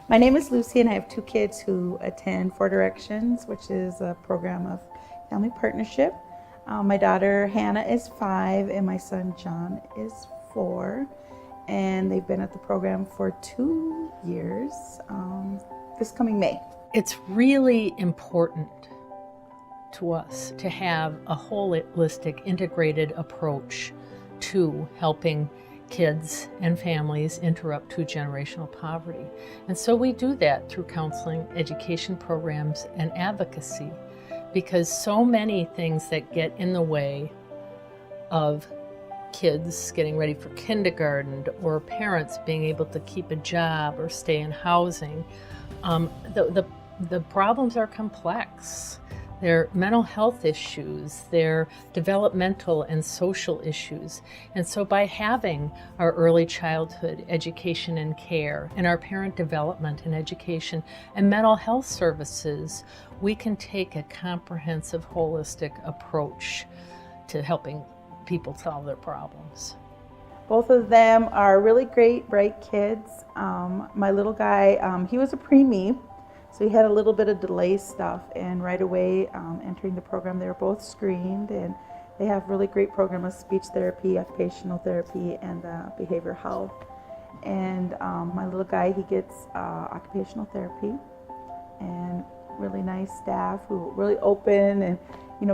My name is Lucy, and I have two kids who attend Four Directions, which is a program of family partnership. My daughter Hannah is 5, and my son John is 4. And they've been at the program for 2 years, this coming May. It's really important to us to have a holistic, integrated approach to helping kids and families interrupt two-generational poverty. And so we do that through counseling, education programs, and advocacy, because so many things that get in the way of kids getting ready for kindergarten or parents being able to keep a job or stay in housing, the problems are complex. They're mental health issues, they're developmental and social issues. And so by having our early childhood education and care and our parent development and education and mental health services, we can take a comprehensive, holistic approach to helping people solve their problems. Both of them are really great, bright kids. My little guy, he was a preemie, so he had a little bit of delay stuff, and right away entering the program, they were both screened, and they have really great program of speech therapy, occupational therapy, and behavioral health. And my little guy, he gets occupational therapy, and really nice staff who are really open and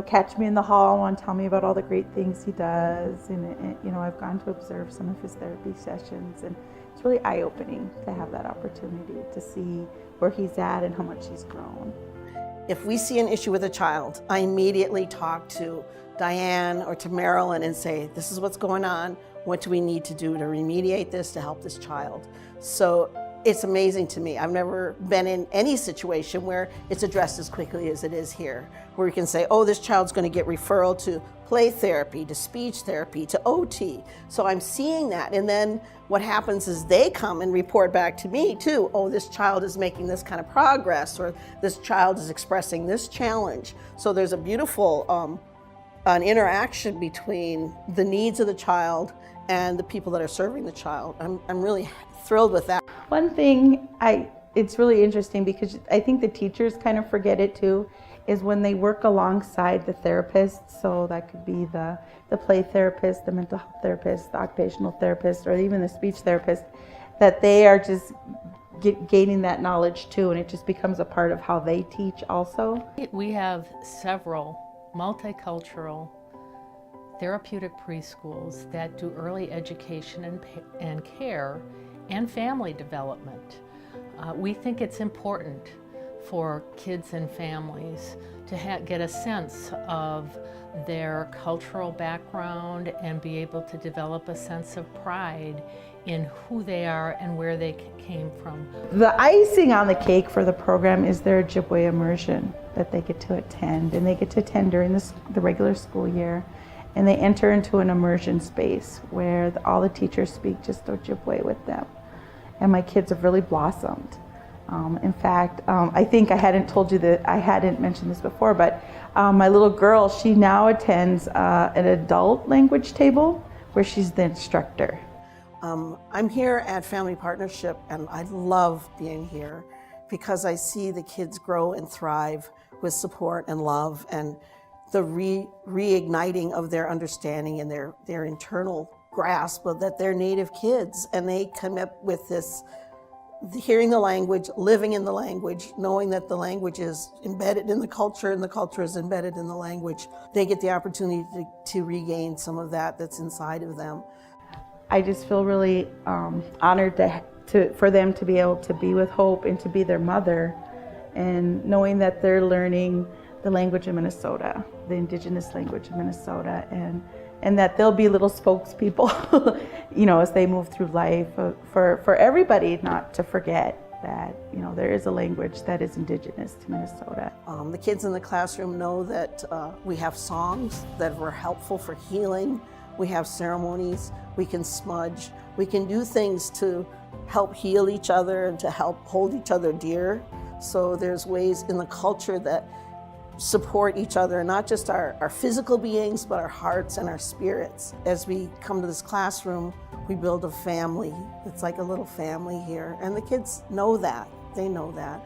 catch me in the hall and tell me about all the great things he does. And I've gone to observe some of his therapy sessions, and it's really eye-opening to have that opportunity to see where he's at and how much he's grown. If we see an issue with a child, I immediately talk to Diane or to Marilyn and say, this is what's going on. What do we need to do to remediate this, to help this child? So it's amazing to me. I've never been in any situation where it's addressed as quickly as it is here, where we can say, oh, this child's going to get referral to play therapy, to speech therapy, to OT. So I'm seeing that. And then what happens is they come and report back to me too. Oh, this child is making this kind of progress, or this child is expressing this challenge. So there's a beautiful an interaction between the needs of the child and the people that are serving the child. I'm really thrilled with that. One thing it's really interesting, because I think the teachers kind of forget it too, is when they work alongside the therapist. So that could be the play therapist, the mental health therapist, the occupational therapist, or even the speech therapist, that they are just gaining that knowledge too, and it just becomes a part of how they teach also. We have several multicultural therapeutic preschools that do early education and care and family development. We think it's important for kids and families to get a sense of their cultural background and be able to develop a sense of pride in who they are and where they came from. The icing on the cake for the program is their Ojibwe immersion that they get to attend, and they get to attend during the regular school year. And they enter into an immersion space where all the teachers speak just Ojibwe with them. And my kids have really blossomed. In fact, I think I hadn't told you that, I hadn't mentioned this before, but my little girl, she now attends an adult language table where she's the instructor. I'm here at Family Partnership, and I love being here because I see the kids grow and thrive with support and love, and the reigniting of their understanding and their internal grasp of that they're Native kids, and they come up with this, hearing the language, living in the language, knowing that the language is embedded in the culture and the culture is embedded in the language. They get the opportunity to regain some of that's inside of them. I just feel really honored for them to be able to be with Hope and to be their mother, and knowing that they're learning the language of Minnesota, the indigenous language of Minnesota, and that they'll be little spokespeople, as they move through life, for everybody not to forget that, there is a language that is indigenous to Minnesota. The kids in the classroom know that we have songs that were helpful for healing. We have ceremonies, we can smudge, we can do things to help heal each other and to help hold each other dear. So there's ways in the culture that support each other, not just our physical beings, but our hearts and our spirits. As we come to this classroom, We build a family. It's like a little family here. And the kids know that. They know that.